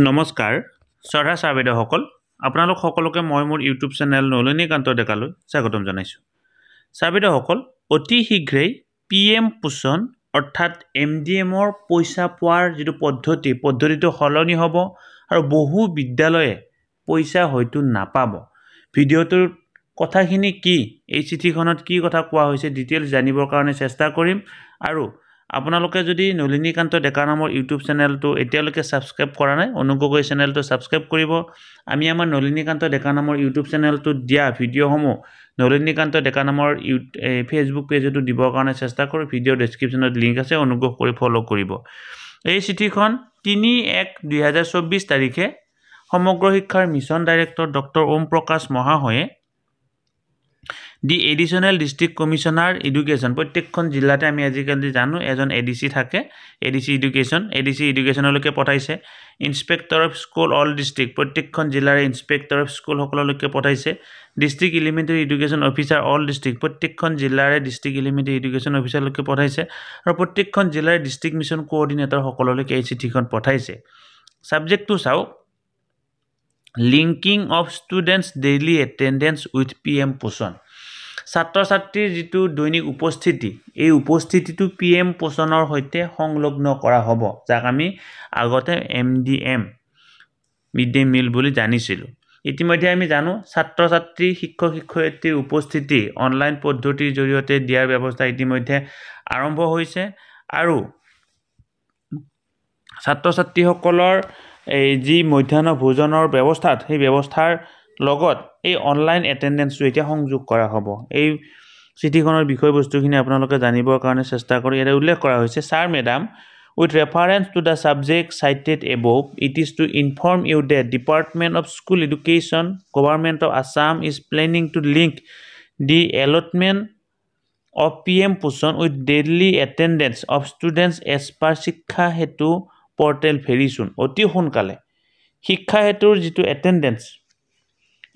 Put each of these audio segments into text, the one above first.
নমস্কাৰ শ্ৰদ্ধা ছাৰ বাইদেউসকল আপোনালোক সকলোকে মই মোৰ ইউটিউব চেনেল নলিনীকান্ত ডেকালৈ স্বাগতম জনাইছোঁ। ছাৰ বাইদেউসকল অতি শীঘ্ৰেই PM পোষণ অৰ্থাৎ MDMৰ পইচা পোৱাৰ যিটো পদ্ধতিটো সলনি হ'ব আৰু বহু বিদ্যালয়ে পইচা হয়তো নাপাব। ভিডিঅ'টোৰ কথাখিনি কি, এই চিঠিখনত কি কথা কোৱা হৈছে ডিটেইলছ জানিবৰ কাৰণে চেষ্টা কৰিম। আৰু আপোনালোকে যদি নলিনীকান্ত ডেকা নামৰ ইউটিউব চেনেলটো এতিয়ালৈকে ছাবস্ক্ৰাইব কৰা নাই, অনুগ্ৰহ কৰি চেনেলটো ছাবস্ক্ৰাইব কৰিব। আমি আমাৰ নলিনীকান্ত ডেকা নামৰ ইউটিউব চেনেলটোত দিয়া ভিডিঅ'সমূহ নলিনীকান্ত ডেকা নামৰ ফেচবুক পেজতো দিবৰ কাৰণে চেষ্টা কৰোঁ। ভিডিঅ'ৰ ডেছক্ৰিপশ্যনত লিংক আছে, অনুগ্ৰহ কৰি ফ'ল' কৰিব। এই চিঠিখন 3/1/2024 তাৰিখে সমগ্ৰ শিক্ষাৰ মিছন ডাইৰেক্টৰ ডক্টৰ ওম প্ৰকাশ মহাশয়ে দি এডিশ্যনেল ডিষ্ট্ৰিক্ট কমিশ্যনাৰ এডুকেশ্যন, প্ৰত্যেকখন জিলাতে আমি আজিকালি জানো এজন ADC থাকে, ADC এডুকেশ্যনলৈকে পঠাইছে। Inspector of school all district, প্ৰত্যেকখন জিলাৰে ইনস্পেক্টৰ অফ স্কুলসকললৈকে পঠাইছে। District elementary education officer all district, প্ৰত্যেকখন জিলাৰে ডিষ্ট্ৰিক্ট এলিমেণ্টাৰী এডুকেশ্যন অফিচাৰলৈকে পঠাইছে। আৰু প্ৰত্যেকখন জিলাৰে ডিষ্ট্ৰিক্ট মিছন কোঅৰ্ডিনেটৰ সকললৈকে এই চিঠিখন পঠাইছে। ছাবজেক্টটো চাওক, linking of students daily attendance with PM Poshan. ছাত্ৰ ছাত্ৰীৰ যিটো দৈনিক উপস্থিতি, এই উপস্থিতিটো PM পোষণৰ সৈতে সংলগ্ন কৰা হ'ব, যাক আমি আগতে MDM মিড ডে মিল বুলি জানিছিলোঁ। ইতিমধ্যে আমি জানো ছাত্ৰ ছাত্ৰী শিক্ষক শিক্ষয়িত্ৰীৰ উপস্থিতি অনলাইন পদ্ধতিৰ জৰিয়তে দিয়াৰ ব্যৱস্থা ইতিমধ্যে আৰম্ভ হৈছে। আৰু ছাত্ৰ ছাত্ৰীসকলৰ এই যি মধ্যাহ্ন ভোজনৰ ব্যৱস্থাত, সেই ব্যৱস্থাৰ লগত এই অনলাইন এটেণ্ডেঞ্চটো এতিয়া সংযোগ কৰা হ'ব। এই চিঠিখনৰ বিষয়বস্তুখিনি আপোনালোকে জানিবৰ কাৰণে চেষ্টা কৰি ইয়াতে উল্লেখ কৰা হৈছে, sir madam, with reference to the subject cited above, it is to inform you that Department of School Education, Government of Assam is planning to link the allotment of PM পোষণ with daily attendance of students as per শিক্ষা হেতু portal very soon। অতি সোনকালে শিক্ষা হেতুৰ যিটো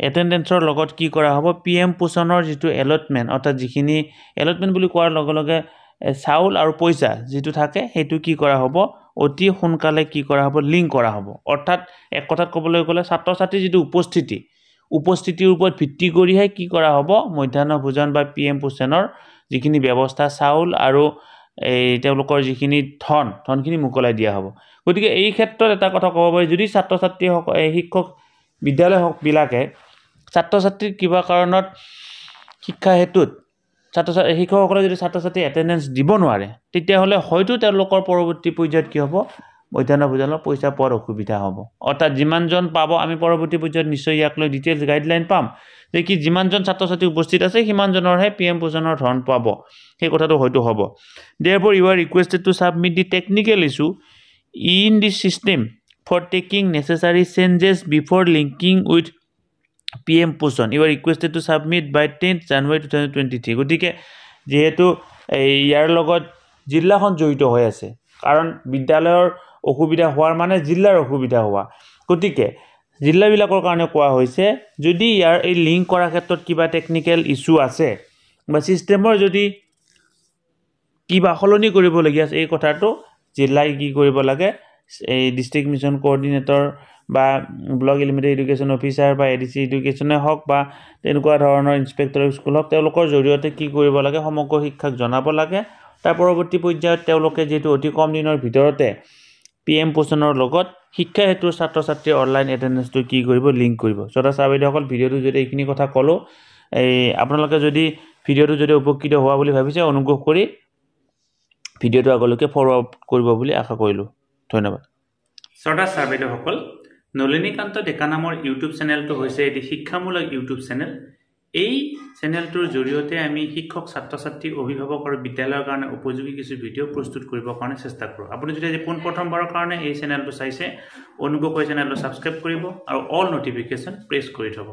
এটেণ্ডেঞ্চৰ লগত কি কৰা হ'ব, PM পোষণৰ যিটো এলটমেণ্ট, অৰ্থাৎ যিখিনি এলটমেণ্ট বুলি কোৱাৰ লগে লগে চাউল আৰু পইচা যিটো থাকে সেইটো কি কৰা হ'ব, অতি সোনকালে কি কৰা হ'ব, লিংক কৰা হ'ব। অৰ্থাৎ এক কথাত ক'বলৈ গ'লে ছাত্ৰ ছাত্ৰীৰ যিটো উপস্থিতিৰ ওপৰত ভিত্তি কৰিহে কি কৰা হ'ব, মধ্যাহ্ন ভোজন বা PM পোষণৰ যিখিনি ব্যৱস্থা, চাউল আৰু এই তেওঁলোকৰ যিখিনি ধনখিনি মোকলাই দিয়া হ'ব। গতিকে এই ক্ষেত্ৰত এটা কথা ক'ব পাৰি, যদি ছাত্ৰ ছাত্ৰীসকল শিক্ষক বিদ্যালয়বিলাকে ছাত্ৰ ছাত্ৰীৰ কিবা কাৰণত শিক্ষা হেতুত শিক্ষকসকলে যদি ছাত্ৰ ছাত্ৰীৰ এটেণ্ডেঞ্চ দিব নোৱাৰে, তেতিয়াহ'লে হয়তো তেওঁলোকৰ পৰৱৰ্তী পৰ্যায়ত কি হ'ব, মধ্যাহ্ন ভোজনৰ পইচা পোৱাৰ অসুবিধা হ'ব। অৰ্থাৎ যিমানজন পাব, আমি পৰৱৰ্তী পৰ্যায়ত নিশ্চয় ইয়াক লৈ ডিটেইলছ গাইডলাইন পাম যে কি যিমানজন ছাত্ৰ ছাত্ৰী উপস্থিত আছে সিমানজনৰহে PM পোষণৰ ধন পাব, সেই কথাটো হয়তো হ'ব। Therefore you are requested to submit the technical issue in the system for taking necessary changes before linking with PM পোষণ। You are requested to submit by 10th January 2023। গতিকে যিহেতু ইয়াৰ লগত জিলাখন জড়িত হৈ আছে, কাৰণ বিদ্যালয়ৰ অসুবিধা হোৱাৰ মানে জিলাৰ অসুবিধা হোৱা, গতিকে জিলাবিলাকৰ কাৰণে কোৱা হৈছে যদি ইয়াৰ এই লিংক কৰাৰ ক্ষেত্ৰত কিবা টেকনিকেল ইছ্যু আছে বা ছিষ্টেমৰ যদি কিবা সলনি কৰিবলগীয়া আছে, এই কথাটো জিলাই কি কৰিব লাগে, এই ডিষ্ট্ৰিক্ট মিছন কোঅৰ্ডিনেটৰ বা ব্লক এলিমেণ্টাৰী এডুকেশ্যন অফিচাৰ বা ADC এডুকেশ্যনে হওক বা তেনেকুৱা ধৰণৰ ইনস্পেক্টৰ অফ স্কুল হওক, তেওঁলোকৰ জৰিয়তে কি কৰিব লাগে, সমগ্ৰ শিক্ষাক জনাব লাগে। তাৰ পৰৱৰ্তী পৰ্যায়ত তেওঁলোকে যিহেতু অতি কম দিনৰ ভিতৰতে PM পোষণৰ লগত শিক্ষা হেতুৰ ছাত্ৰ ছাত্ৰীৰ অনলাইন এটেণ্ডেঞ্চটো কি কৰিব, লিংক কৰিব। শ্ৰদ্ধা ছাৰ বাইদেউসকল, ভিডিঅ'টো যদি এইখিনি কথা ক'লোঁ, আপোনালোকে যদি ভিডিঅ'টো যদি উপকৃত হোৱা বুলি ভাবিছে, অনুগ্ৰহ কৰি ভিডিঅ'টো আগলৈকে ফৰৱাৰ্ড কৰিব বুলি আশা কৰিলোঁ। ধন্যবাদ। শ্ৰদ্ধা ছাৰ বাইদেউসকল, নলিনীকান্ত ডেকা নামৰ ইউটিউব চেনেলটো হৈছে এটি শিক্ষামূলক ইউটিউব চেনেল। এই চেনেলটোৰ জৰিয়তে আমি শিক্ষক, ছাত্ৰ ছাত্ৰী, অভিভাৱক আৰু বিদ্যালয়ৰ কাৰণে উপযোগী কিছু ভিডিঅ' প্ৰস্তুত কৰিবৰ কাৰণে চেষ্টা কৰোঁ। আপুনি যদি আজি পোনপ্ৰথমবাৰৰ কাৰণে এই চেনেলটো চাইছে, অনুগ্ৰহ কৰি চেনেলটো ছাবস্ক্ৰাইব কৰিব আৰু অল নটিফিকেশ্যন প্ৰেছ কৰি থ'ব।